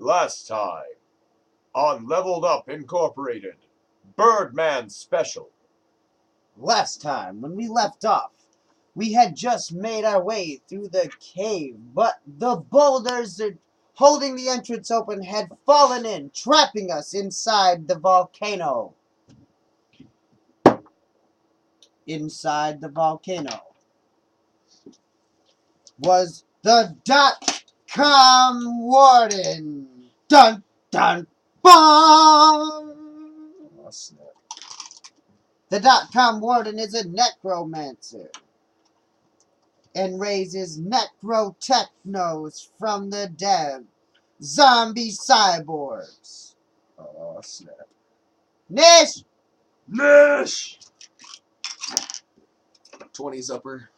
Last time on Leveled Up Incorporated, Birdman Special. Last time, when we left off, we had just made our way through the cave, but the boulders holding the entrance open had fallen in, trapping us inside the volcano. Inside the volcano was the .com warden. Dun dun bum! Oh, snap. The .com warden is a necromancer and raises necrotechnos from the dead, zombie cyborgs. Oh, snap. Nish! Nish! 20's upper.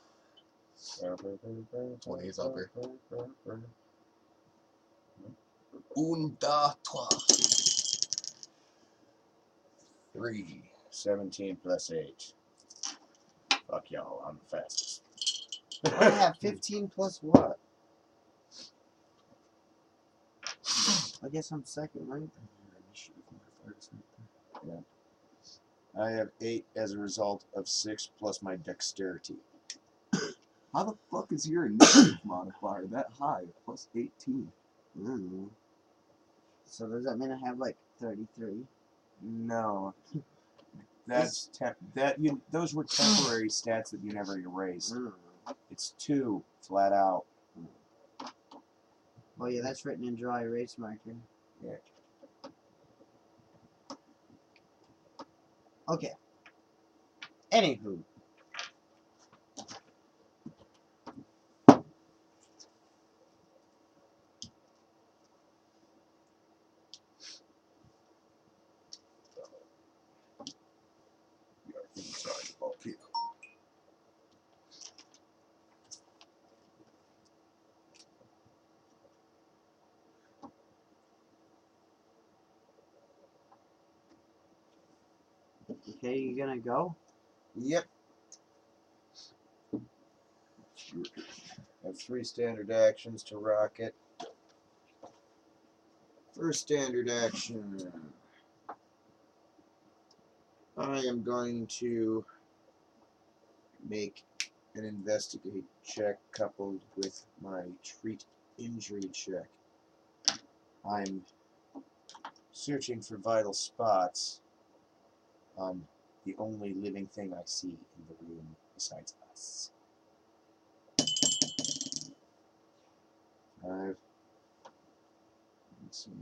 20's upper. Un, deux, trois. 3. 17 plus 8. Fuck y'all, I'm the fastest. I have 15 plus what? I guess I'm second, right? Yeah. I have 8 as a result of 6 plus my dexterity. How the fuck is your initiative modifier that high? Plus 18. I don't know. So does that mean I have like 33? No. That's those were temporary stats that you never erased. It's 2, flat out. Oh yeah, that's written in dry erase marker. Yeah. Okay. Anywho. We are inside the volcano. Okay, you gonna go? Yep. I have 3 standard actions to rock it. First standard action. I am going to make an investigate check coupled with my treat injury check. I'm searching for vital spots on the only living thing I see in the room besides us. 5. Let's see.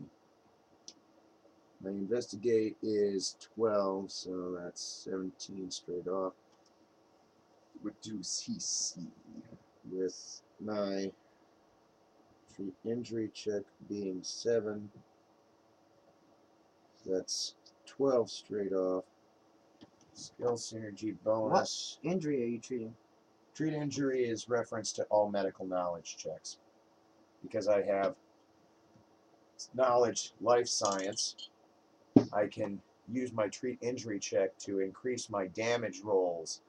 My investigate is 12, so that's 17 straight off. What does he see? With my treat injury check being 7, that's 12 straight off. Skill synergy bonus. What injury are you treating? Treat injury is reference to all medical knowledge checks. Because I have knowledge life science, I can use my treat injury check to increase my damage rolls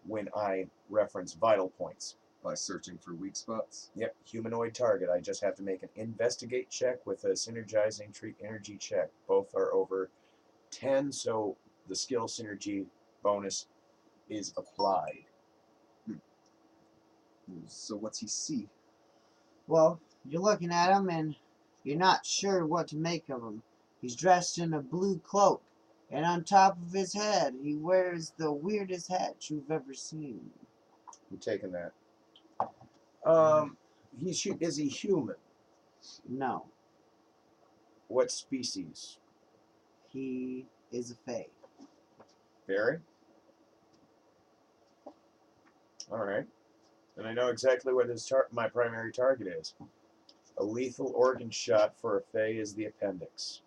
when I reference vital points. By searching for weak spots? Yep, humanoid target. I just have to make an investigate check with a synergizing treat energy check. Both are over 10, so the skill synergy bonus is applied. So what's he see? Well, you're looking at him and you're not sure what to make of him. He's dressed in a blue cloak, and on top of his head, he wears the weirdest hat you've ever seen. I'm taking that. Is he human? No, What species? he is a fae. Fairy? Alright. And I know exactly what my primary target is. A lethal organ shot for a fae is the appendix.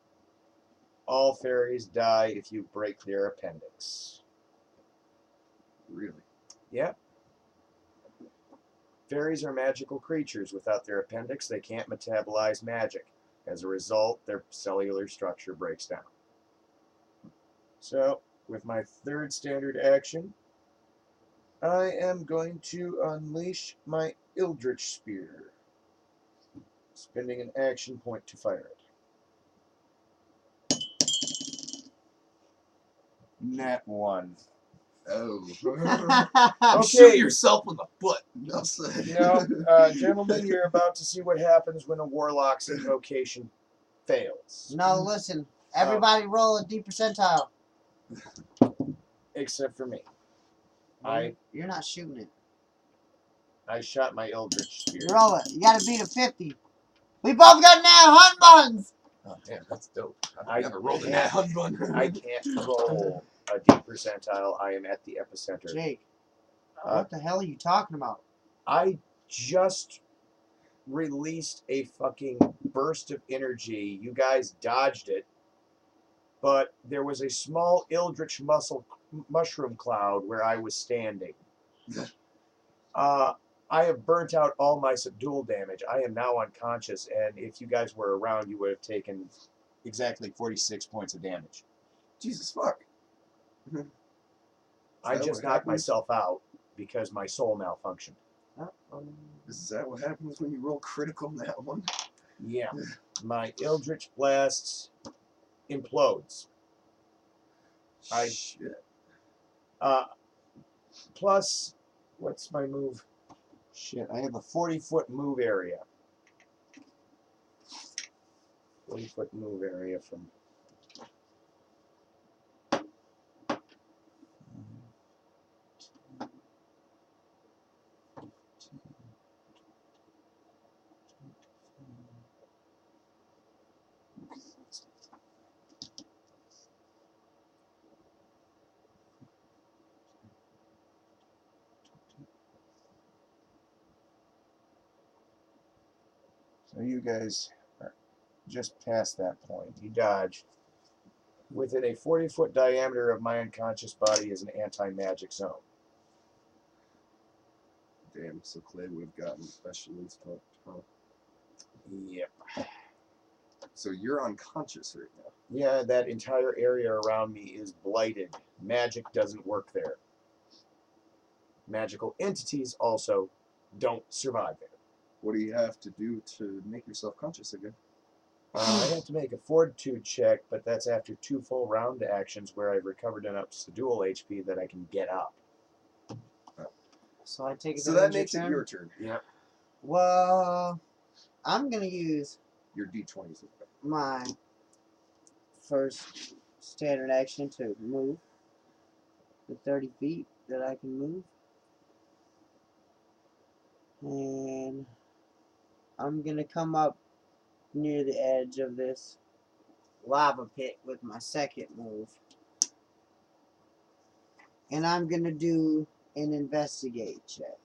All fairies die if you break their appendix. Really? Yep. Fairies are magical creatures. Without their appendix, they can't metabolize magic. As a result, their cellular structure breaks down. So, with my third standard action, I am going to unleash my Eldritch Spear. Spending an action point to fire it. Nat 1. Oh. Okay. Shoot yourself in the foot. No, Gentlemen, you're about to see what happens when a warlock's invocation fails. No, listen. Everybody roll a D percentile. Except for me. You're not shooting it. I shot my Eldritch Spear. Roll it. You gotta beat a 50. We both got now hunt buns! Oh, damn, that's dope. I I've never rolled a nat hunt one. I can't roll a D percentile. I am at the epicenter. Jake, what the hell are you talking about? I just released a fucking burst of energy. You guys dodged it. But there was a small Eldritch mushroom cloud where I was standing. I have burnt out all my subdual damage. I am now unconscious, and if you guys were around, you would have taken exactly 46 points of damage. Jesus fuck. I just knocked myself out because my soul malfunctioned. Is that what happens when you roll critical in that one? Yeah. My Eldritch Blast implodes. Shit. Plus, what's my move? Shit, I have a 40-foot move area. 40-foot move area from... So you guys are just past that point. You dodged. Within a 40-foot diameter of my unconscious body is an anti-magic zone. Damn, so Clay would have gotten specialist hooked, huh? Yep. So you're unconscious right now. Yeah, that entire area around me is blighted. Magic doesn't work there. Magical entities also don't survive there. What do you have to do to make yourself conscious again? I have to make a fortitude check, but that's after 2 full round actions where I've recovered enough dual HP that I can get up. So I take it. So that makes it your turn. Yep. Well, I'm gonna use Your D20s. my first standard action to move the 30 feet that I can move. And I'm gonna come up near the edge of this lava pit with my second move. And I'm gonna do an investigate check.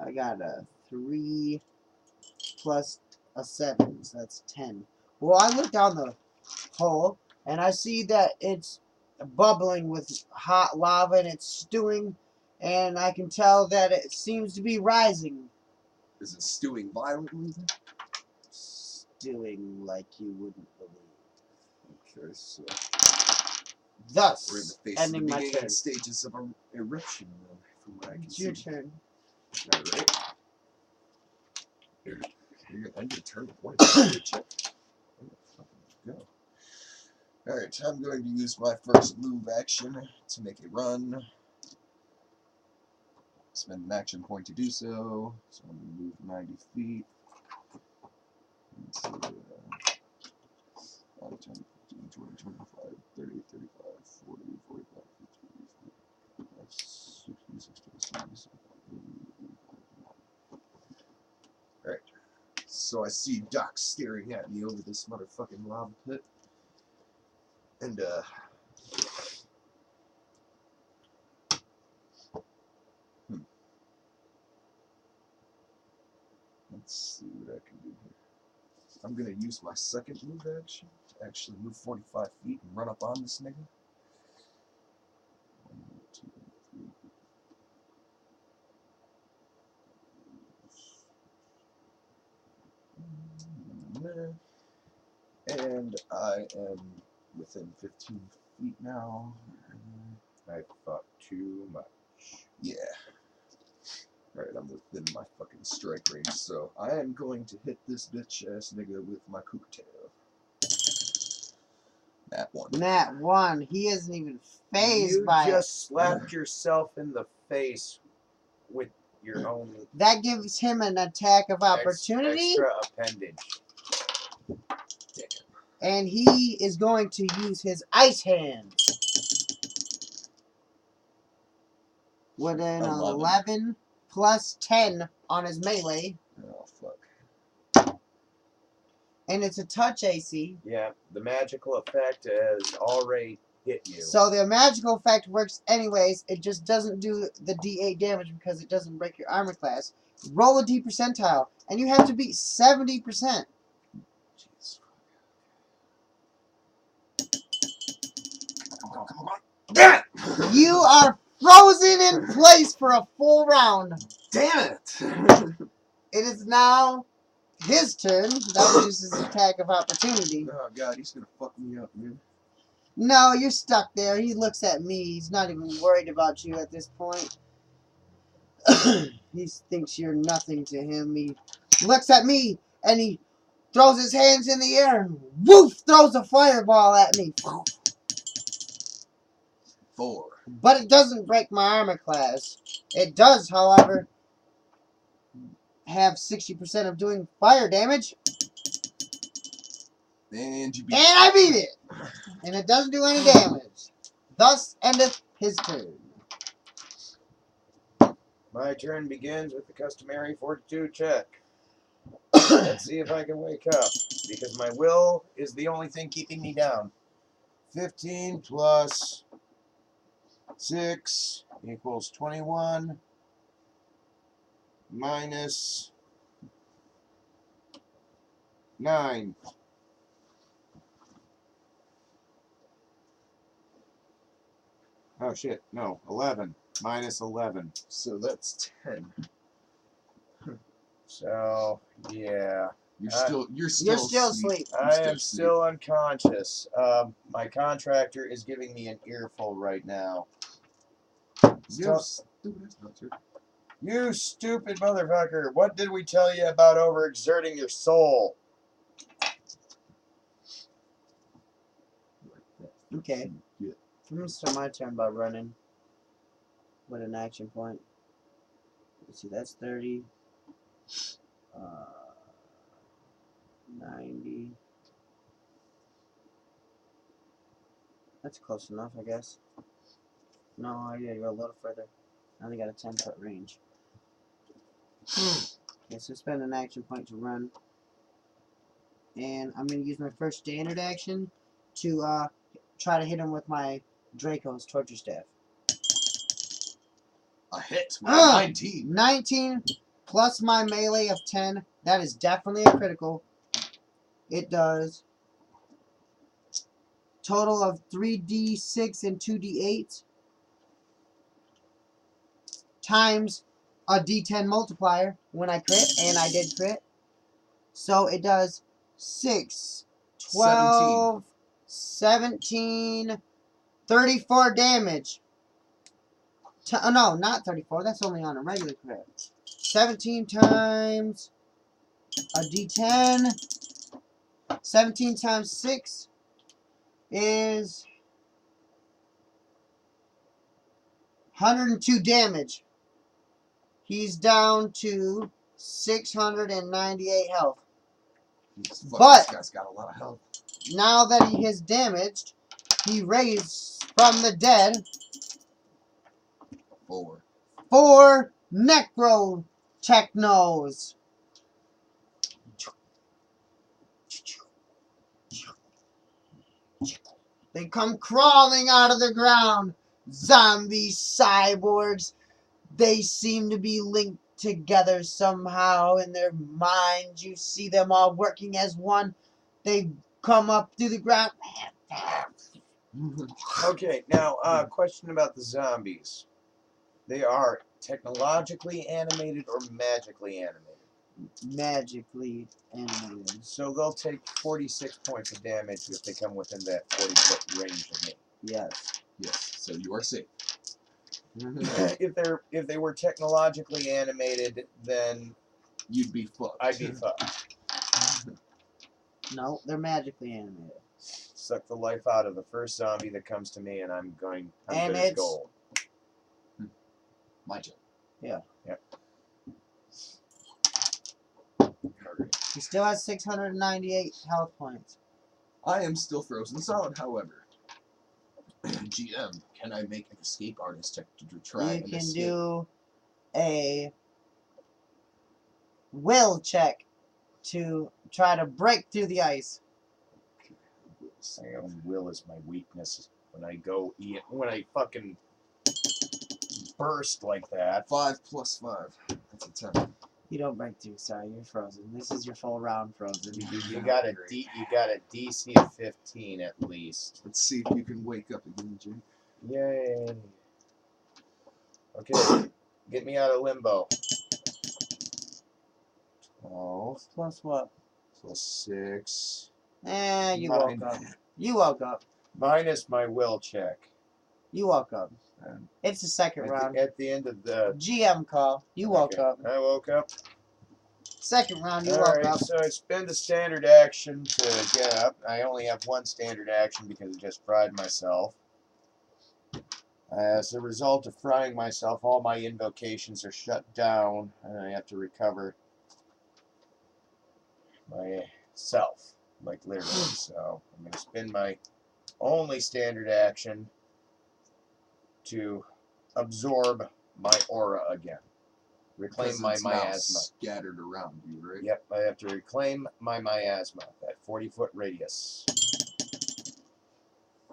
I got a 3 plus a 7, so that's 10. Well, I look down the hole and I see that it's bubbling with hot lava and it's stewing, and I can tell that it seems to be rising. Is it stewing violently? Stewing like you wouldn't believe. Okay, so Thus, we're in the face ending of the my beginning turn. stages of an eruption, then, from what I can It's see. your turn. Alright. You're gonna end your turn with one check. Go. Alright, I'm going to use my first move action to make a run. Spend an action point to do so. So I'm going to move 90 feet. Let's see, 5, 10, 15, 20, 25, 30, 35, 40, 45, 50, 60, 60, 70, 75. Alright. So I see Doc staring at me over this motherfucking lava pit. And, let's see what I can do here. I'm gonna use my second move action to actually move 45 feet and run up on this nigga. 1, 2, 3. And I am within 15 feet now. I fucked too much. Yeah. Alright, I'm within my fucking strike range, so I am going to hit this bitch ass nigga with my cocktail. That one. Nat 1. He isn't even phased You by it. just slapped yourself in the face with your own That gives him an attack of opportunity. extra appendage. Damn. And he is going to use his ice hand. With an 11 plus 10 on his melee. Oh, fuck. And it's a touch AC. Yeah, the magical effect has already hit you. So the magical effect works anyways. It just doesn't do the D8 damage because it doesn't break your armor class. Roll a D percentile. And you have to beat 70%. Jeez. Come on. Damn it! You are frozen in place for a full round. Damn it! It is now his turn. That was just his attack of opportunity. Oh god, he's gonna fuck me up, man. No, you're stuck there. He looks at me. He's not even worried about you at this point. He thinks you're nothing to him. He looks at me and he throws his hands in the air and woof, throws a fireball at me. 4. But it doesn't break my armor class. It does, however, have 60% of doing fire damage. And you beat And I beat it. And it doesn't do any damage. Thus endeth his turn. My turn begins with the customary fortitude check. Let's see if I can wake up, because my will is the only thing keeping me down. 15 plus 6 equals 21 minus 9. Oh shit, no, 11 minus 11. So that's 10. So, yeah. You're You're still asleep. I am still unconscious. My contractor is giving me an earful right now. You're stupid. Not true. You stupid motherfucker! What did we tell you about overexerting your soul? Okay. Yeah. I'm going to start my turn by running with an action point. Let's see, that's 30. 90. That's close enough, I guess. No, I gotta go a little further. I only got a 10-foot range. Okay, so spend an action point to run. And I'm going to use my first standard action to try to hit him with my Draco's Torture Staff. A hit. 19. 19 plus my melee of 10. That is definitely a critical. It does. Total of 3d6 and 2d8 times a d10 multiplier when I crit, and I did crit. So it does 6, 12, 17, 34 damage. No, not 34. That's only on a regular crit. 17 times a d10. 17 times 6 is 102 damage. He's down to 698 health. But this guy's got a lot of health. now that he is damaged, he raised from the dead 4 necro technos. They come crawling out of the ground. Zombie cyborgs. They seem to be linked together somehow in their minds. You see them all working as one. They come up through the ground. Okay, now, question about the zombies. They are technologically animated or magically animated? Magically animated. So they'll take 46 points of damage if they come within that 40-foot range of me. Yes. Yes, so you are safe. If they were technologically animated, then You'd be fucked. I'd be fucked. No, they're magically animated. Suck the life out of the first zombie that comes to me, and I'm And good as it's- gold. My turn. Yep. Alright. He still has 698 health points. I am still frozen solid, however. GM, can I make an escape artist check to try You and can escape? do a will check to try to break through the ice. Will is my weakness. When I fucking burst like that. 5 plus 5. That's a 10. You don't break through, sorry, you're frozen. This is your full round frozen. You got a DC of 15 at least. Let's see if you can wake up again, Jake. Yay. Okay, get me out of limbo. 12 Plus what? plus 6. You Nine. woke up. You woke up. Minus my will check. You woke up. Um, It's the second round. At the end of the... GM call. You woke Okay, up. I woke up. Second round, you woke Alright, up. so I spend a standard action to get up. I only have one standard action because I just fried myself. As a result of frying myself, all my invocations are shut down, and I have to recover myself, like literally. So I'm going to spend my only standard action to absorb my aura again. Reclaim Because my it's now miasma. scattered around you, right? Yep, I have to reclaim my miasma, that 40-foot radius.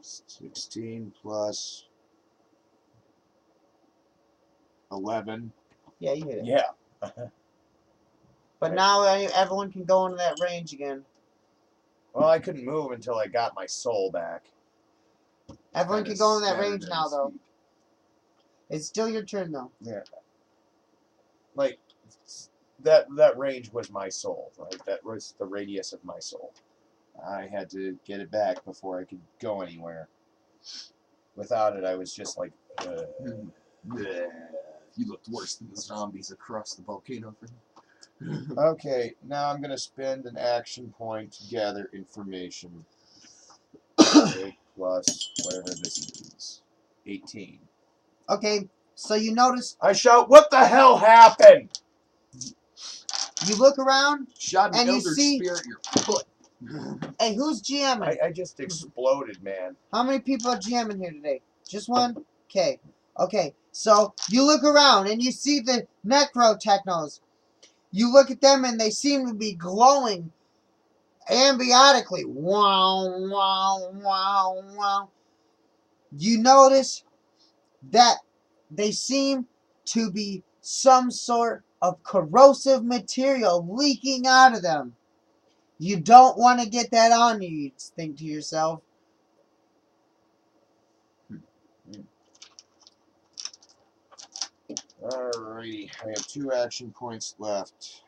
16 plus 11. Yeah, you hit it. Yeah. But now everyone can go into that range again. Well, I couldn't move until I got my soul back. Everyone Kinda can go in that scattered range at now, his though. feet. It's still your turn, though. Like, that range was my soul. Right? That was the radius of my soul. I had to get it back before I could go anywhere. Without it, I was just like... Bleh. You looked worse than the zombies across the volcano for him. Okay, now I'm going to spend an action point to gather information. 8 plus whatever this is. 18. Okay, so you notice, I shout, what the hell happened? you look around. Shot an And you elder see- spirit in your foot. Hey, who's GMing? I just exploded, man. How many people are GMing here today? Just one? Okay. Okay, so you look around and you see the Necrotechnos. You look at them and they seem to be glowing ambiotically. Wow, wow, wow, wow. You notice that they seem to be some sort of corrosive material leaking out of them. You don't want to get that on you, you think to yourself. Alrighty, I have 2 action points left.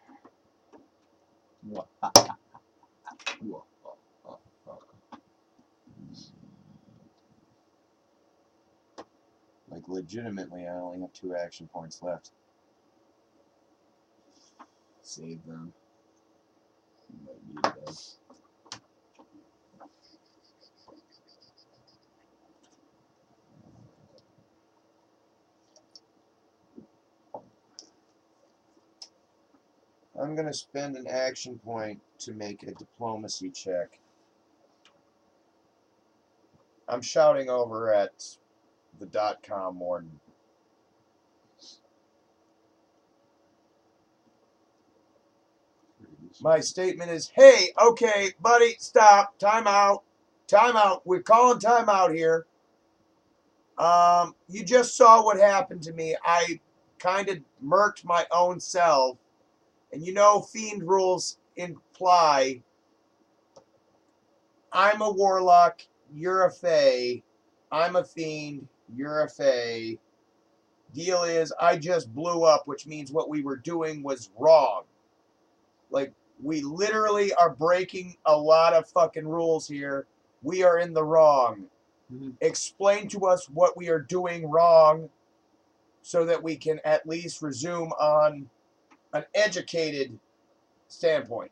Like, legitimately, I only have 2 action points left. Save them. You might need them. I'm going to spend an action point to make a diplomacy check. I'm shouting over at the .com warden. My statement is, hey, okay, buddy, stop, time out, we're calling time out here. You just saw what happened to me. I kind of murked my own self. And you know, fiend rules imply I'm a warlock, you're a fae. I'm a fiend, you're a fae. Deal is, I just blew up, which means what we were doing was wrong. Like, we literally are breaking a lot of fucking rules here. We are in the wrong. Mhm. Explain to us what we are doing wrong, so that we can at least resume on an educated standpoint.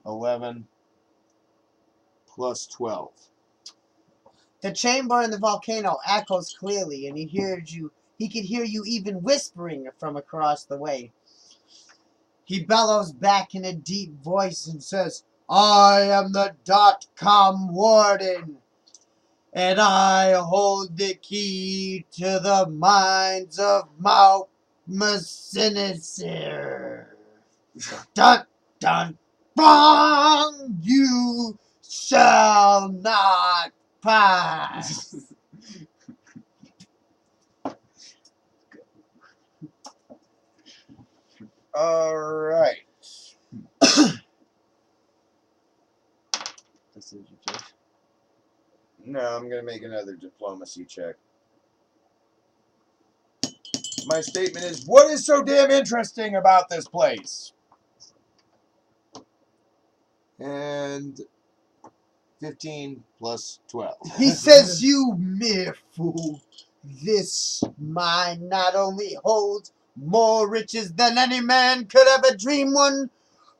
11 plus 12. The chamber in the volcano echoes clearly, and he hears you. He can hear you even whispering from across the way. He bellows back in a deep voice and says, "I am the .com warden, and I hold the key to the mines of Mount Messinicer. Dun dun dun! You shall not pass." All right. No, I'm going to make another diplomacy check. My statement is, what is so damn interesting about this place? And 15 plus 12. He says, "You mere fool, this mine not only holds more riches than any man could ever dream one,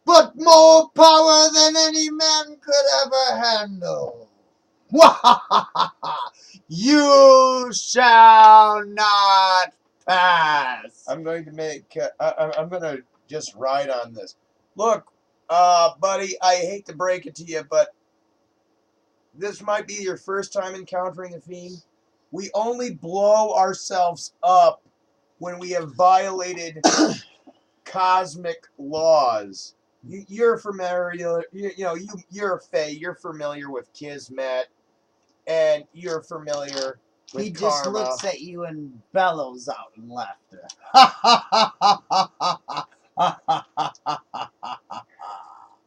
but more power than any man could ever handle. You shall not pass." I'm going to make. I'm going to just ride on this. Look, buddy, I hate to break it to you, but this might be your first time encountering a fiend. We only blow ourselves up when we have violated cosmic laws. You're familiar. You're a Fae. You're familiar with Kismet, and you're familiar with He just karma. looks at you and bellows out in laughter.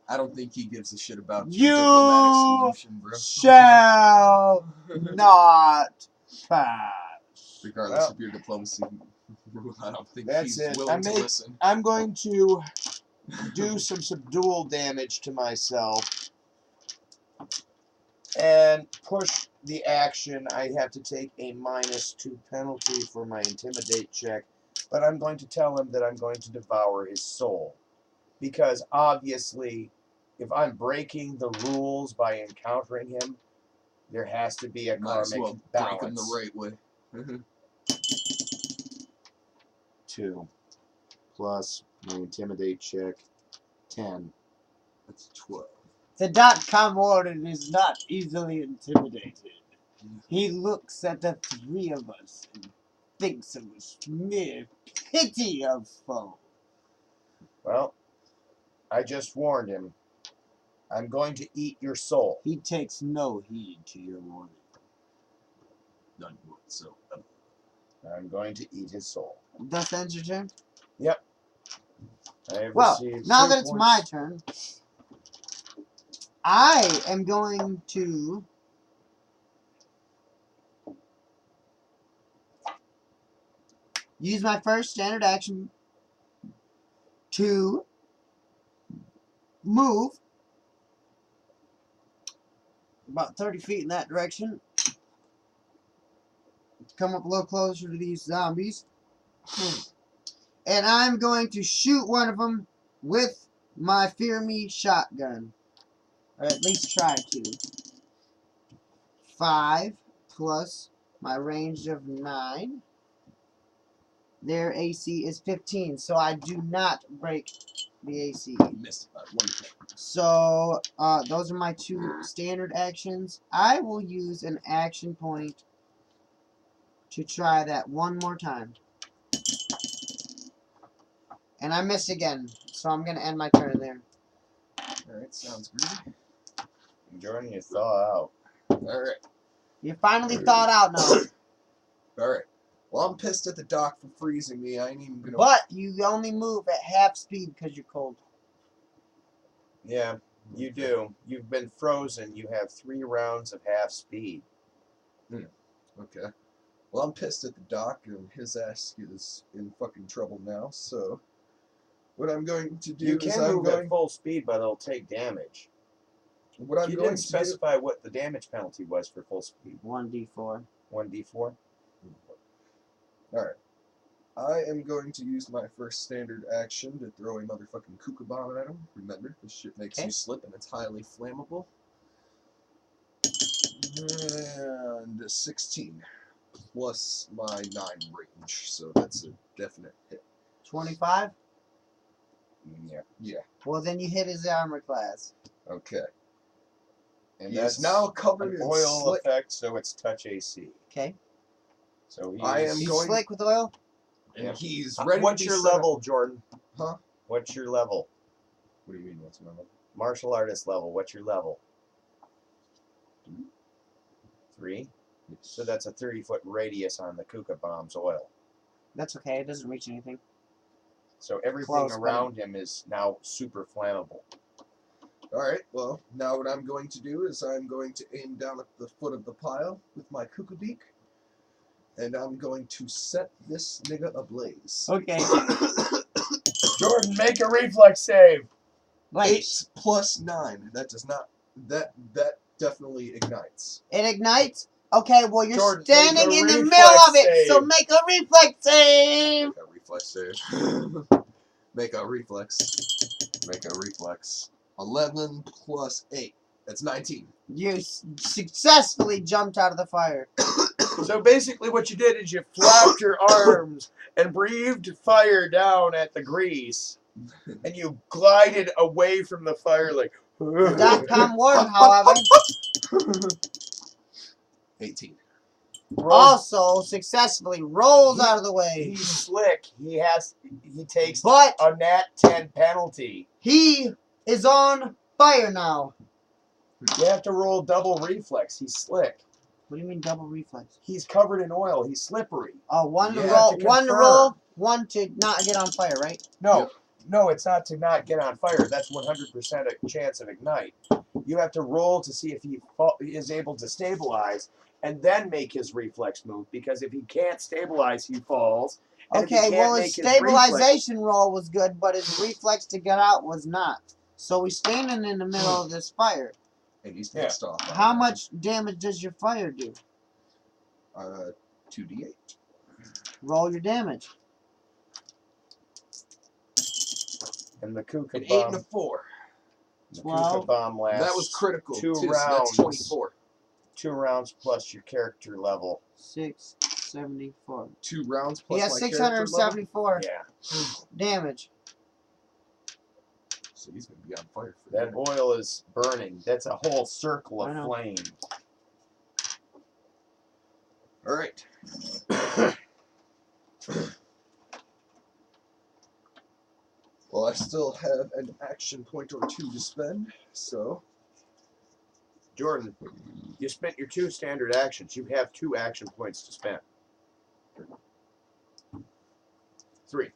I don't think he gives a shit about You your diplomatic solution, bro. shall not pass. Regardless Well, of your diplomacy, I don't think that's he's it. willing to listen. I'm going to do some subdual damage to myself and push the action. I have to take a -2 penalty for my intimidate check, but I'm going to tell him that I'm going to devour his soul. Because obviously, if I'm breaking the rules by encountering him, there has to be a Might as karmic well balance. break him the right way. 2 plus my intimidate check, 10. That's 12. The .com warden is not easily intimidated. He looks at the three of us and thinks of us mere pity of foe. Well, I just warned him. I'm going to eat your soul. He takes no heed to your warning. None whatsoever. I'm going to eat his soul. Thus ends your turn? I have Well, received now 2 that it's points. my turn, I am going to use my first standard action to move about 30 feet in that direction. Come up a little closer to these zombies. And I'm going to shoot one of them with my Fear Me shotgun. Or at least try to. 5 plus my range of 9. Their AC is 15, so I do not break the AC. Missed by 1 point. So, those are my 2 standard actions. I will use an action point to try that one more time. And I missed again, so I'm going to end my turn there. Alright, sounds greedy. Enjoying your thaw out. Alright. You finally thawed out now. Alright. Well, I'm pissed at the doc for freezing me. I ain't even gonna. But you only move at half speed because you're cold. Yeah, you do. You've been frozen. You have 3 rounds of half speed. Okay. Well, I'm pissed at the doc, and his ass is in fucking trouble now, so. What I'm going to do You is can I'm move going. at full speed, but it'll take damage. What I'm You going didn't to specify what the damage penalty was for full speed. 1d4. 1d4. Alright. I am going to use my first standard action to throw a motherfucking Kuka bomb at him. Remember, this shit makes Okay. you slip and it's highly flammable. And 16 plus my 9 range, so that's a definite hit. 25? Yeah. Yeah, Well, then you hit his armor class. okay. And He that's is now covered an in oil slick. effect, so it's touch AC. Okay. So he's, I am He's going- slick with oil? And Yeah. he's ready What's to be your set up- level, Jordan? Huh? What's your level? What do you mean, what's my level? Martial artist level. What's your level? 3. So that's a 30-foot radius on the Kuka bomb's oil. That's okay. It doesn't reach anything. So everything Close, but- around him is now super flammable. Alright, well, now what I'm going to do is I'm going to aim down at the foot of the pile with my Kuka beak, and I'm going to set this nigga ablaze. Okay. Jordan, make a reflex save. Wait. 8 plus 9. That does not. That definitely ignites. It ignites? Okay, well, you're Jordan, standing make a in the reflex middle of it, so save. make a reflex save! Make a reflex save. Make a reflex. Make a reflex. 11 plus 8. That's 19. You successfully jumped out of the fire. So basically what you did is you flapped your arms and breathed fire down at the grease, and you glided away from the fire like... The .com warden, however, 18. also successfully rolls out of the way. He's slick. He takes But a nat 10 penalty. he is on fire now. You have to roll double reflex. He's slick. What do you mean double reflex? He's covered in oil. He's slippery. Oh, one to Yeah, roll, to one to confirm. roll, one to not get on fire, right? No, Yep. no, it's not to not get on fire. That's 100% a chance of ignite. You have to roll to see if he is able to stabilize and then make his reflex move, because if he can't stabilize, he falls. And if he Okay, can't well, make his reflex- stabilization roll was good, but his reflex to get out was not. So he's standing in the middle of this fire. And he's Yeah. pissed off. How much damage does your fire do? 2d8. Roll your damage. And the Kuka An 8 and a bomb, 4. the 12. Kuka bomb lasts That was critical. 2 too, so rounds. that's 24. 2 rounds plus your character level. 674. 2 rounds He plus has my character level. 674 Yeah. damage. So he's going to be on fire for That that. oil is burning. That's a whole circle I of know. flame. Alright. Well, I still have an action point or 2 to spend, so Jordan, you spent your 2 standard actions. You have 2 action points to spend. 3.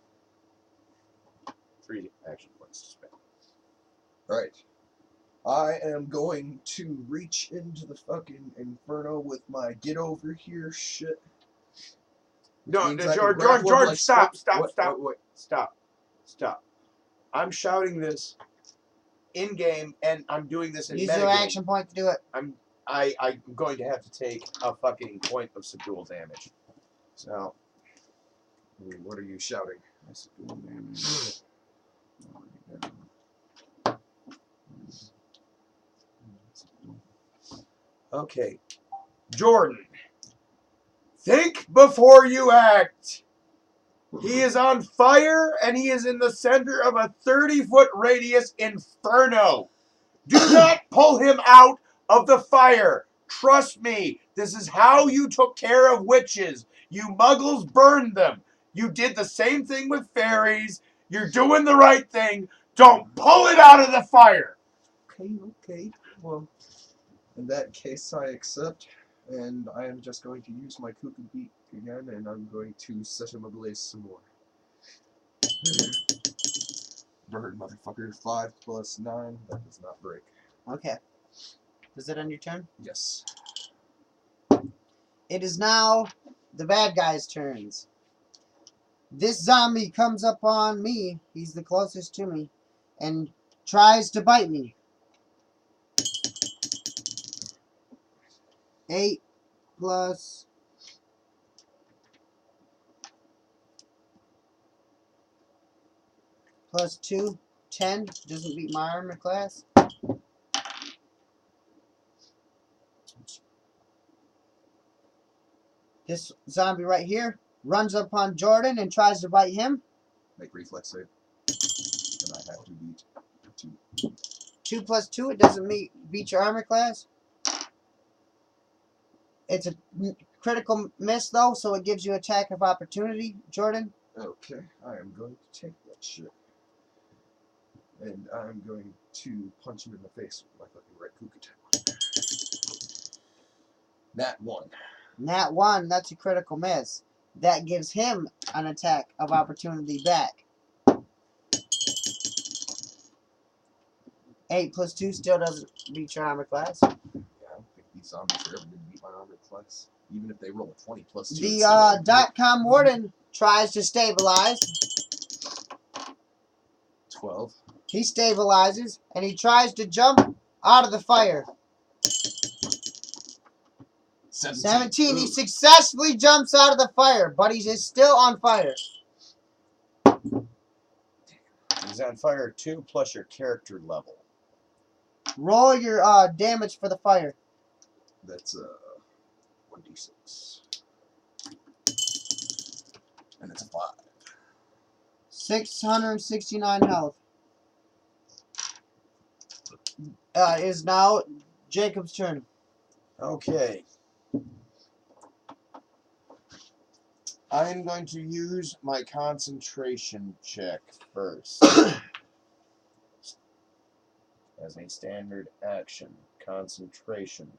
3 action points to spend. Alright. I am going to reach into the fucking inferno with my get over here shit. No, Means no, I can Jordan, grapple Jordan, like stop, Scorp- stop, what- stop, what- stop. I'm shouting this in game, and I'm doing this in Use your metagame. action point to do it. I'm going to have to take a fucking point of subdual damage. So, What are you shouting? subdual damage. Okay, Jordan, think before you act. He is on fire, and he is in the center of a 30-foot radius inferno. Do not pull him out of the fire. Trust me, this is how you took care of witches. You muggles burned them. You did the same thing with fairies. You're doing the right thing. Don't pull it out of the fire. Okay. Well, in that case, I accept, and I am just going to use my Kuka beak again, and I'm going to set him ablaze some more. Burn, motherfucker. 5 plus 9. That does not break. Okay. Is it on your turn? Yes. It is now the bad guy's turns. This zombie comes up on me. He's the closest to me. And tries to bite me. 8 plus plus 2, 10. Doesn't beat my armor class. This zombie right here runs upon Jordan and tries to bite him. Make reflex save. And I have to beat 2. 2 plus 2, it doesn't beat your armor class. It's a critical miss, though, so it gives you attack of opportunity, Jordan. Okay, I am going to take that shit. And I'm going to punch him in the face with my fucking red Kukutai. Nat 1. Nat 1, that's a critical miss. That gives him an attack of opportunity back. 8 plus 2 still doesn't beat your armor class. Yeah, I don't think these zombies are ever going to beat my armor class. Even if they roll a 20 plus 2. The .com warden tries to stabilize. 12. He stabilizes, and he tries to jump out of the fire. 17. He Ooh. successfully jumps out of the fire, but he is still on fire. He's on fire 2 plus your character level. Roll your damage for the fire. That's 1d6. And it's a 5. 669 health. It is now Jacob's turn. Okay. I'm going to use my concentration check first. As a standard action. Concentration.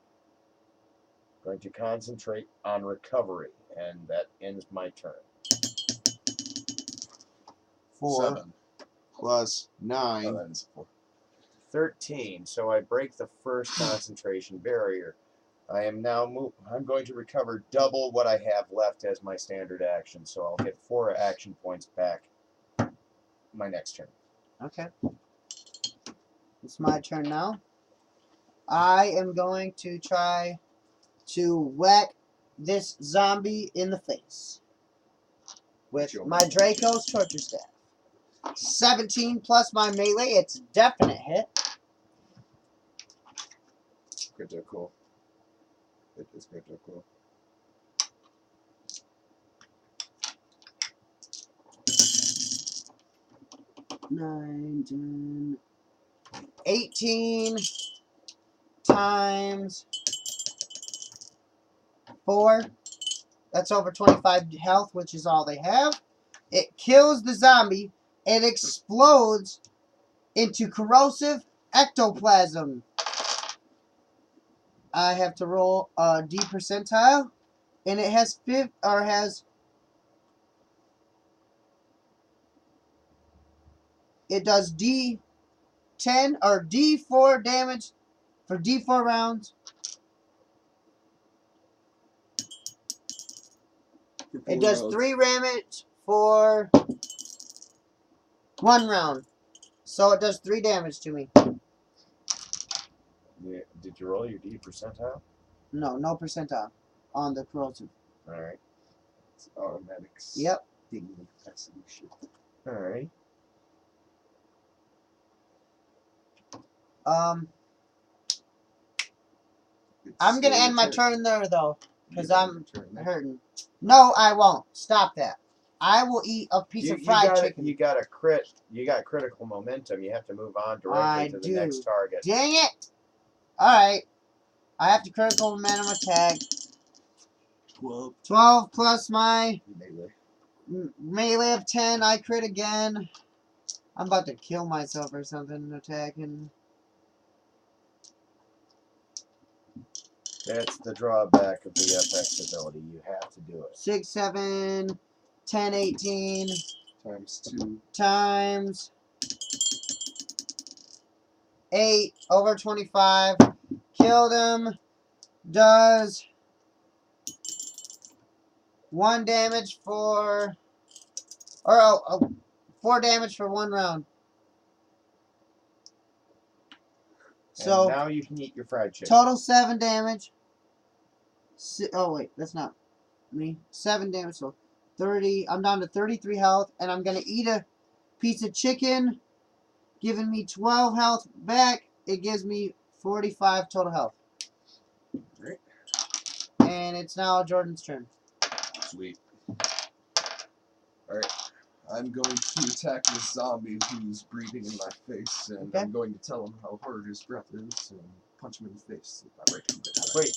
Going to concentrate on recovery, and that ends my turn. 4 7. plus 9. Oh, that is a 4. 13. So I break the first concentration barrier. I am now I'm going to recover double what I have left as my standard action, so I'll get 4 action points back my next turn. Okay. It's my turn now. I am going to try to whack this zombie in the face with my Draco's torture staff. 17 plus my melee. It's a definite hit. Critical. It is critical. Nine, 10, 18 times 4. That's over 25 health, which is all they have. It kills the zombie. It explodes into corrosive ectoplasm. I have to roll a D percentile, and it has it does D10 or D4 damage for D4 rounds. It does 3 damage for 1 round. So it does 3 damage to me. Yeah, did you roll your D percentile? No percentile on the corrosive. Alright. It's automatic. Yep. Thing capacity shit. Alright. I'm gonna still end my your turn there though, because You I'm end your turn there. hurting. No, I won't. Stop that. I will eat a piece of fried chicken. You got a crit. You got critical momentum. You have to move on directly to the next target. Dang it! Alright. I have to critical momentum attack. 12 plus my Melee. melee of 10. I crit again. I'm about to kill myself or something attacking. That's the drawback of the FX ability. You have to do it. 6, 7, 10, 18 Times 2. times 8 over 25. Killed him. Does 1 damage for, or 4 damage for 1 round. So And now you can eat your fried chicken. total 7 damage. Oh wait, that's not me. 7 damage. So 30. I'm down to 33 health, and I'm gonna eat a piece of chicken, giving me 12 health back. It gives me 45 total health. Right. And it's now Jordan's turn. Sweet. Alright. I'm going to attack this zombie who's breathing in my face, and Okay. I'm going to tell him how hard his breath is and punch him in the face. With my right hand. Wait,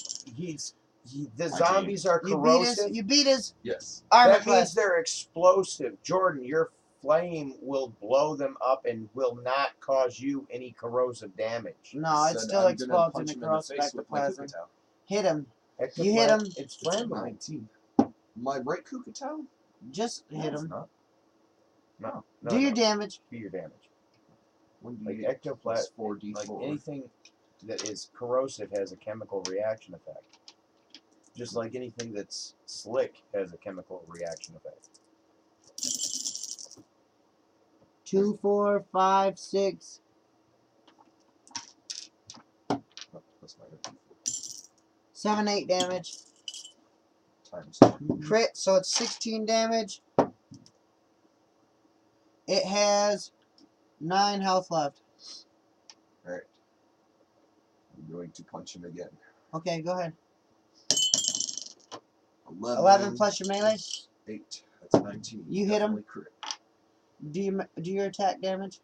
the My zombies are corrosive. You beat his Yes. armor That means class. they're explosive. Jordan, your flame will blow them up and will not cause you any corrosive damage. No, it Said still I'm gonna explodes punch into him in the corrosive face with my ectoplasm. Kukatao. Hit him. Ectoplasm, You hit him. It's It's a flammable. 19. My right Kukatao? Just hit It's him. not. No, Do your damage. Do your damage. When do Like you get plus ectoplasm, 4d4? like anything that is corrosive has a chemical reaction effect. Just like anything that's slick has a chemical reaction effect. 2, 4, 5, 6. Oh, plus my other d4. 7, 8 damage. Times 2. Crit, so it's 16 damage. It has 9 health left. Alright. I'm going to punch him again. Okay, go ahead. 11 plus your melee. 8. That's 19. You hit him? Definitely crit. Do your attack damage?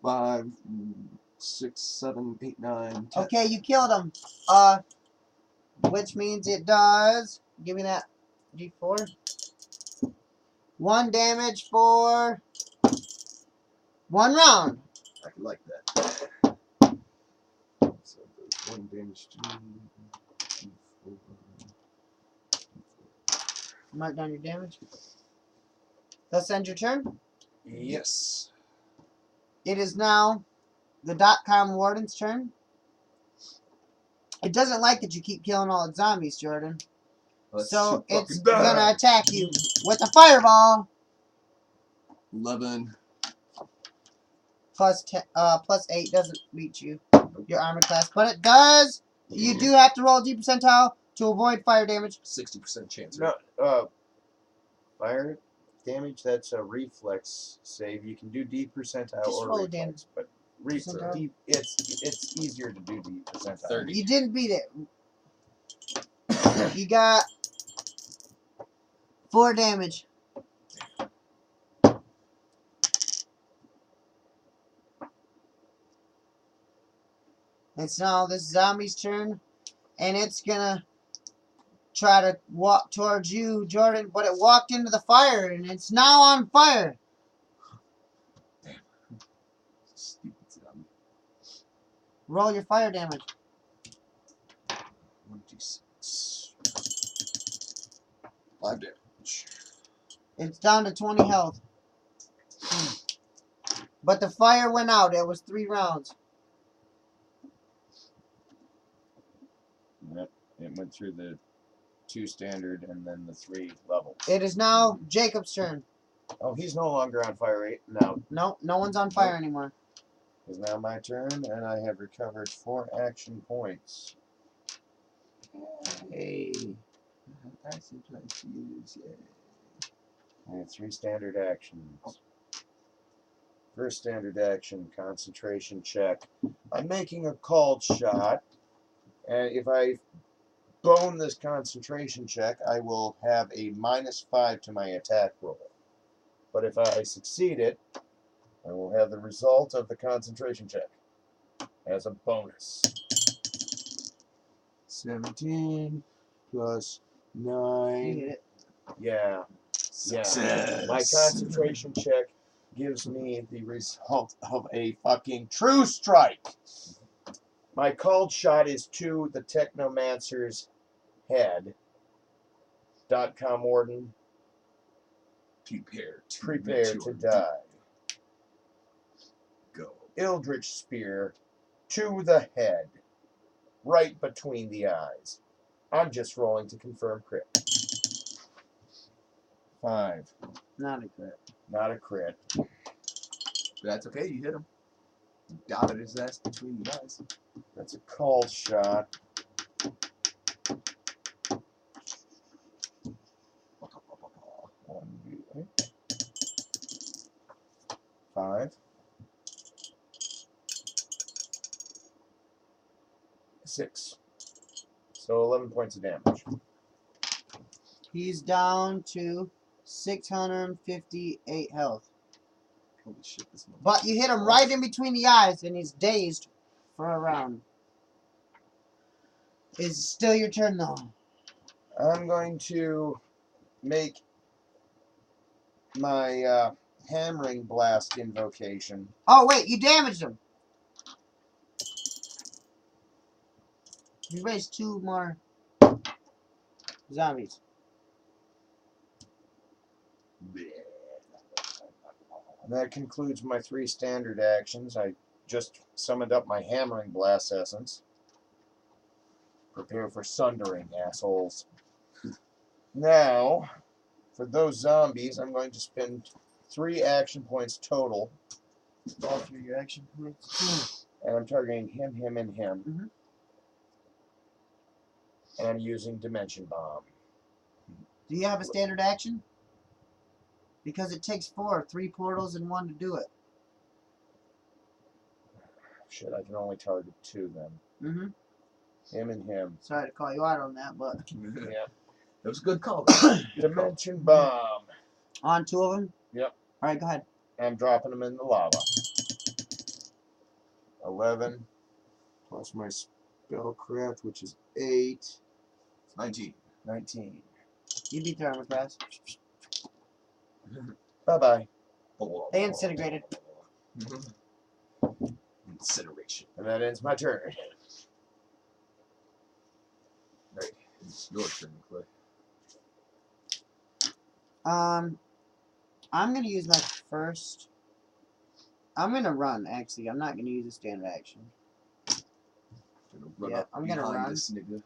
5, 6, 7, 8, 9, 10. Okay, you killed him. Which means it does. Give me that D4. 1 damage for 1 round. I like that. So there's 1 damage to D4. Mark down your damage. That's end your turn. Yes. It is now the .com warden's turn. It doesn't like that you keep killing all its zombies, Jordan. That's So too it's fucking bad. gonna attack you with a fireball. 11. Plus 8 doesn't beat you, your armor class, but it does. You do have to roll D percentile to avoid fire damage. 60% chance. No, Right? fire damage, that's a reflex save. You can do D percentile Just or roll reflex, but percentile. it's easier to do D percentile. 30. You didn't beat it. You got 4 damage. It's now this zombie's turn, and it's gonna try to walk towards you, Jordan, but it walked into the fire, and it's now on fire. Stupid zombie. Roll your fire damage. 1d6. 5 damage. It's down to 20 health. But the fire went out. It was 3 rounds. Yep, it went through the 2 standard and then the 3 levels. It is now Jacob's turn. Oh, he's no longer on fire 8 now. No, no one's on fire anymore. It's now my turn, and I have recovered 4 action points. Hey. Action points to use, yeah. I have 3 standard actions. First standard action, concentration check. I'm making a called shot, and if I bone this concentration check, I will have a -5 to my attack roll. But if I succeed it, I will have the result of the concentration check as a bonus. 17 plus You 9. get it. Yeah. Success. My concentration check gives me the result of a fucking true strike. My called shot is to the Technomancer's head. .com warden, Prepare to prepare meet to your die. Go. Eldritch spear to the head, right between the eyes. I'm just rolling to confirm crit. 5. Not a crit. Not a crit. That's okay, you hit him. You dotted his ass between the eyes. That's a called shot. 6. So 11 points of damage. He's down to 658 health. Holy shit, this one. But you hit him right in between the eyes, and he's dazed for a round. It's still your turn, though. I'm going to make my hammering blast invocation. Oh, wait, you damaged him. You raised 2 more zombies. That concludes my 3 standard actions. I just summoned up my hammering blast essence. Prepare for sundering, assholes. Now, for those zombies, I'm going to spend 3 action points total. All 3 action points. And I'm targeting him, him, and him. Mhm. And I'm using Dimension Bomb. Do you have a standard action? Because it takes 4, 3 portals and 1 to do it. Shit, I can only target 2 then. Mm-hmm. Him and him. Sorry to call you out on that, but Yeah. That was a good call. Dimension Bomb. on 2 of them? Yep. Alright, go ahead. I'm dropping them in the lava. 11 plus my spellcraft, which is 8. 19. 19. You beat the armor class. Bye-bye. They disintegrated. Incineration. And that ends my turn. Right. It's your turn, Clay. I'm gonna use my first. I'm gonna run. Actually, I'm not gonna use a standard action. Gonna run Yeah, up I'm gonna behind run. this nigga.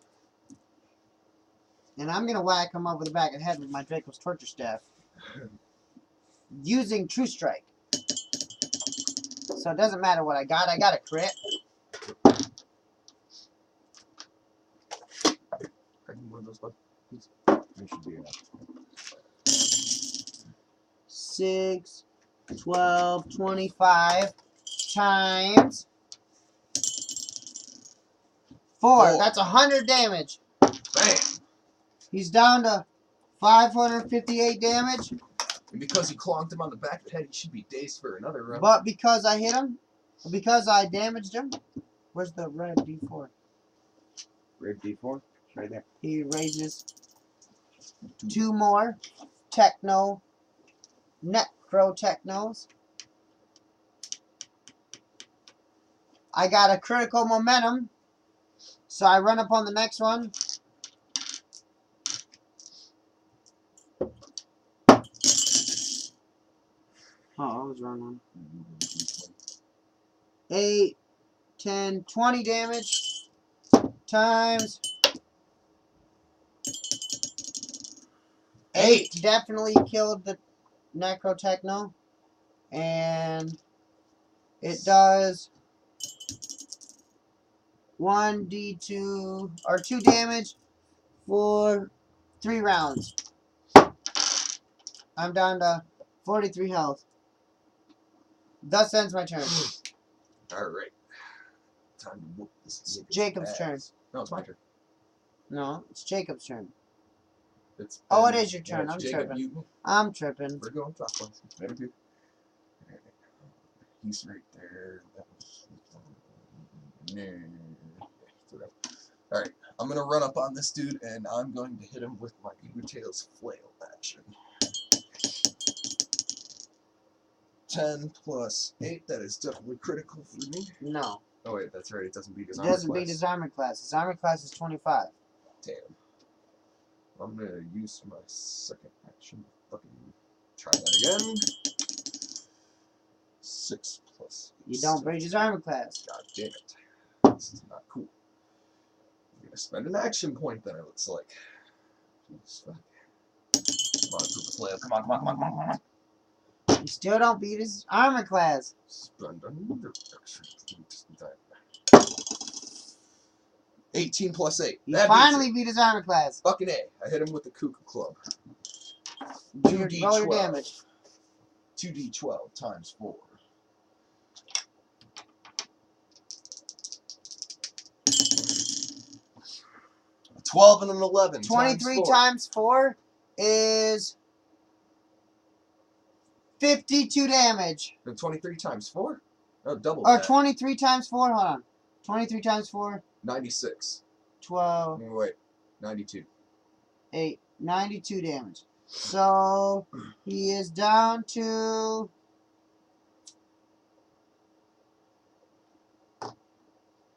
And I'm gonna whack him over the back of the head with my Draco's torture staff, using True Strike. So it doesn't matter what I got. I got a crit. I need one of those buttons. This should be enough. 6, 12, 25 times 4. That's 100 damage. Bam! He's down to 558 damage. And because you clonked him on the back of the head, he should be dazed for another round. But because I hit him, because I damaged him, where's the red D4? Red D4. It's right there. He raises 2 more necro technos. I got a critical momentum, so I run up on the next one. Oh, I was wrong one. 8, 10, 20 damage times 8. Definitely killed the Necrotechno. And it does 1d2 or 2 damage for 3 rounds. I'm down to 43 health. Thus ends my turn. Alright. Time to whoop this nigga's Jacob's ass. turn. No, it's my turn. No, it's Jacob's turn. It's Oh, it Ben. is your turn. Yeah, I'm Jacob tripping. Newton. I'm tripping. We're going clockwise. Better do. He's right there. That was. Alright, I'm gonna run up on this dude and I'm going to hit him with my Eater-Tail's flail action. 10 plus 8, that is definitely critical for me. No. Oh wait, that's right, it doesn't beat his It armor doesn't class. beat his armor class. His armor class is 25. Damn. I'm gonna use my second action. Fucking try that again. 6 plus 8. You don't breach his armor class. God damn it. This is not cool. I'm gonna spend an action point then, it looks like. Jeez, fuck. Come on, Purpose Lab. Come on, come on, come on, come on, come on. You still don't beat his armor class. Spend another action point. 18 plus 8. You That finally beats beat his armor class. it. Fucking A. I hit him with the Cuckoo Club. Roll your 2d12. damage. 2d12 times 4. 12 and an 11. 23 times 4. times 4 is 52 damage. No, 23 times 4? Oh, double Or that. 23 times 4, hold on. 23 times 4, 96. 12, Wait, 92. 8, 92 damage. So he is down to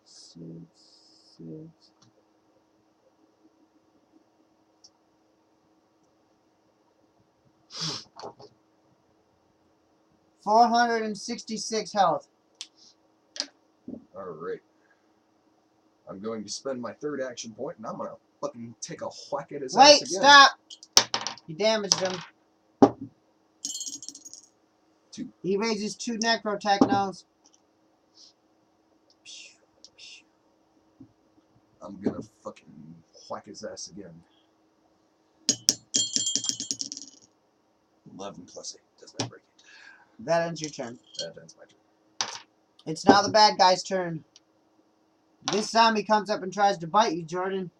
6, 6. $466 health. Alright. I'm going to spend my third action point, and I'm going to fucking take a whack at his ass Wait, again. stop! You damaged him. 2. He raises 2 necrotechnos. I'm going to fucking whack his ass again. 11 plus 8. Does that break it? That ends your turn. That ends my turn. It's now the bad guy's turn. This zombie comes up and tries to bite you, Jordan.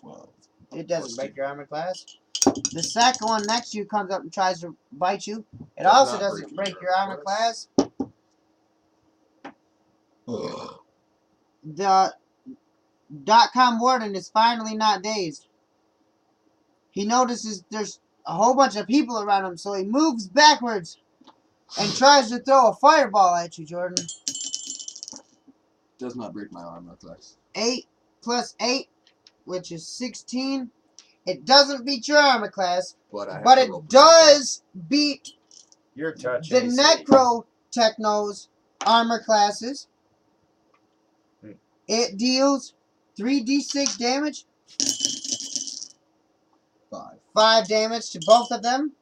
12. It doesn't Plus break 2. your armor class. The second one next to you comes up and tries to bite you. It Does also not doesn't break break your armor class. Ugh. The .com warden is finally not dazed. He notices there's a whole bunch of people around him, so he moves backwards and tries to throw a fireball at you, Jordan. Does not break my armor class. 8 plus 8, which is 16. It doesn't beat your armor class, But, I have but to it roll percentile. does beat Your touch. the AC. Necrotechno's armor classes. Hmm. It deals 3d6 damage, 5. 5 damage to both of them.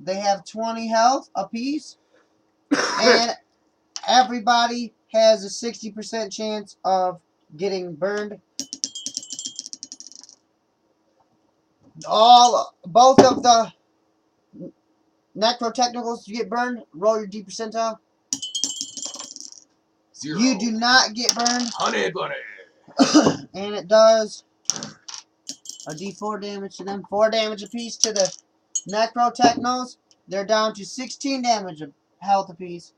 They have 20 health apiece, and everybody has a 60% chance of getting burned. Both of the Necrotechnicals get burned. Roll your D percentile. 0. You do not get burned. Honey bunny. And it does a D4 damage to them. 4 damage apiece to the Necrotechnos. They're down to 16 damage of health apiece.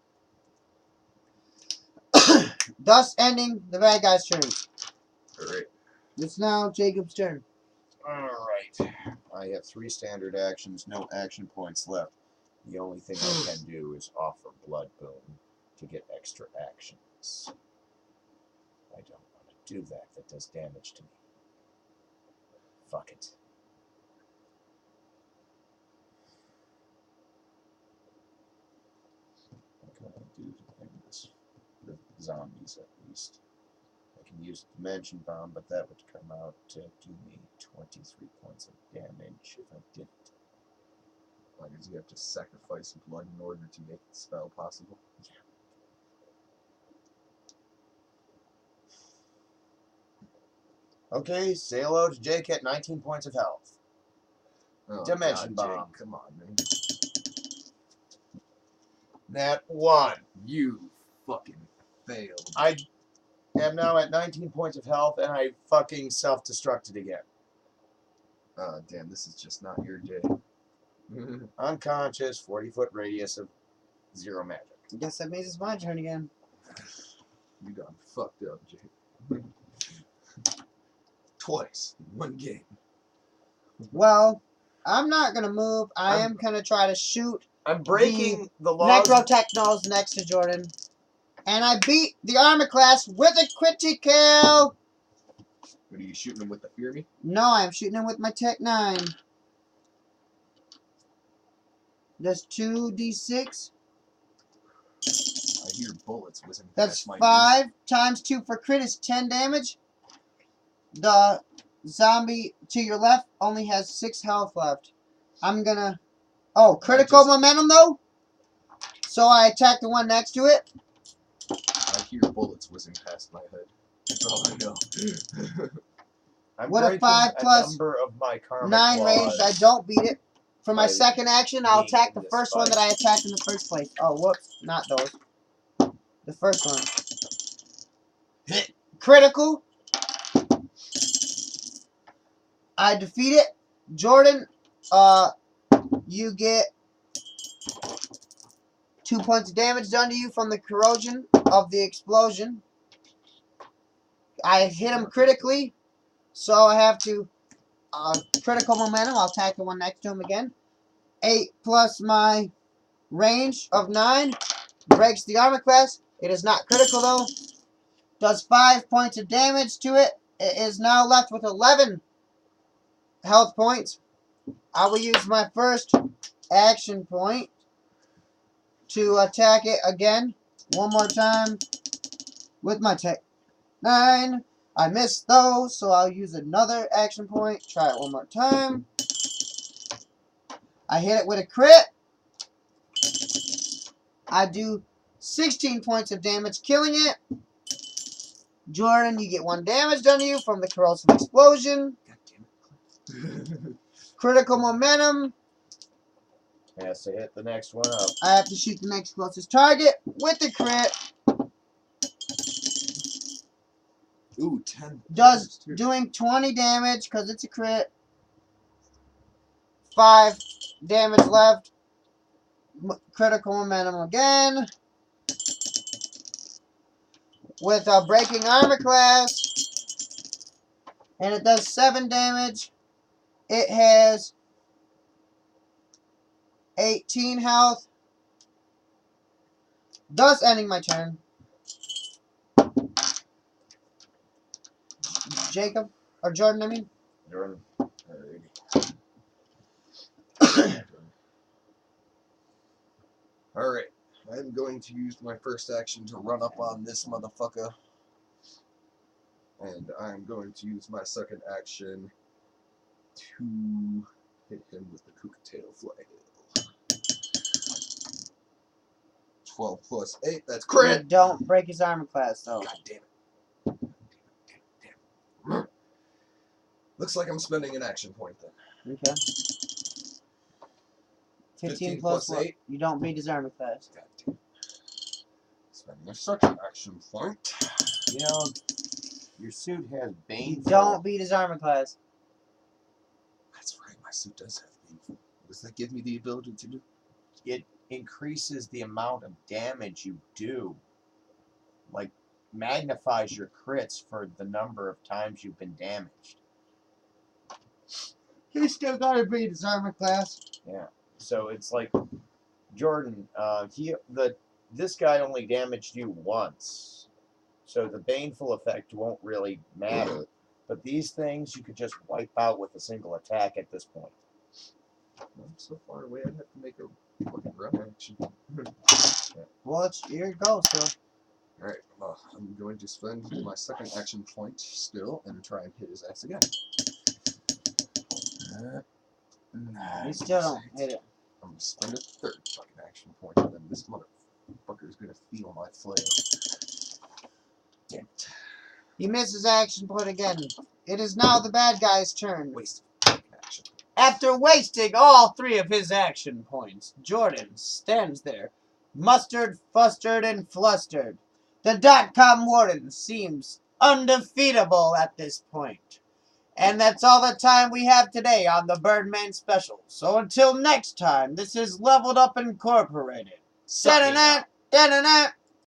Thus ending the bad guy's turn. Alright. It's now Jacob's turn. Alright. I have 3 standard actions, no action points left. The only thing I can do is offer Blood Boon to get extra actions. I don't want to do that. That does damage to me. Fuck it. What can I do to end this? The zombies, at least. I can use Dimension Bomb, but that would come out to do me 23 points of damage if I did it. Why does you have to sacrifice blood in order to make the spell possible? Okay, say hello to Jake at 19 points of health. Oh, Dimension God, Bomb. Jake, come on, man. Nat 1. You fucking failed. I am now at 19 points of health, and I fucking self-destructed again. Oh, damn, this is just not your day. Unconscious, 40-foot radius of 0 magic. I guess that means it's my turn again. You done fucked up, Jake. Twice in one game. Well, I'm not going to move. I am going to try to shoot I'm breaking the laws. Necrotechnos next to Jordan. And I beat the armor class with a critical. What are you shooting him with the Fear Me? No, I'm shooting him with my Tech 9. That's 2d6. I hear bullets whizzing That's past my 5 times 2 for crit is 10 damage. The zombie to your left only has 6 health left. I'm gonna... Oh, critical momentum though? So I attack the one next to it. I hear bullets whizzing past my head. That's all I know. I'm What a breaking 5 plus number of my karmic 9 laws. ranged. I don't beat it. For my By second action, I'll being attack in the this first one fight. that I attacked in the first place. Oh, whoops. Not those. The first one. Hit. Critical. I defeat it. Jordan, you get 2 points of damage done to you from the corrosion of the explosion. I hit him critically, so I have to critical momentum. I'll attack the one next to him again. 8 plus my range of 9 breaks the armor class. It is not critical though. Does 5 points of damage to it. It is now left with 11 health points. I will use my first action point to attack it again. One more time with my tech 9. I missed those, so I'll use another action point. Try it one more time. I hit it with a crit. I do 16 points of damage, killing it. Jordan, you get 1 damage done to you from the corrosive explosion. God damn it. Critical momentum. Has to hit the next one up. I have to shoot the next closest target with the crit. Ooh, 10. Doing 20 damage because it's a crit. 5 damage left. Critical momentum again. With a breaking armor class. And it does 7 damage. It has 18 health. Thus ending my turn. Jacob, or Jordan, I mean. Jordan. Alright, I'm going to use my first action to run up on this motherfucker. And I'm going to use my second action to hit him with the Kukatail Flail. 12 plus 8, that's You crit! don't break his armor class, though. God damn it. Damn. Looks like I'm spending an action point then. Okay. 15 plus 8. You don't beat his armor class. God damn it. Spending a second action point. You know, your suit has You baneful. don't beat his armor class. That's right, my suit does have baneful. Does that give me the ability to do? It increases the amount of damage you do. Like, magnifies your crits for the number of times you've been damaged. He's still gotta beat his armor class. Yeah. So it's like Jordan, this guy only damaged you once. So the baneful effect won't really matter. But these things you could just wipe out with a single attack at this point. I'm so far away, I'd have to make a fucking run action. Well, it's your go, so. Alright, I'm going to spend my second action point still and try and hit his ass again. You still don't hit it. I'm going to spend a third fucking action point, and then this motherfucker is going to feel my flail. Damn it. He misses action point again. It is now the bad guy's turn. Waste fucking action. After wasting all 3 of his action points, Jordan stands there, mustered, fustered, and flustered. The .com warden seems undefeatable at this point. And that's all the time we have today on the Birdman Special. So until next time, this is Leveled Up Incorporated. Signing Da-da-da, da-da-da.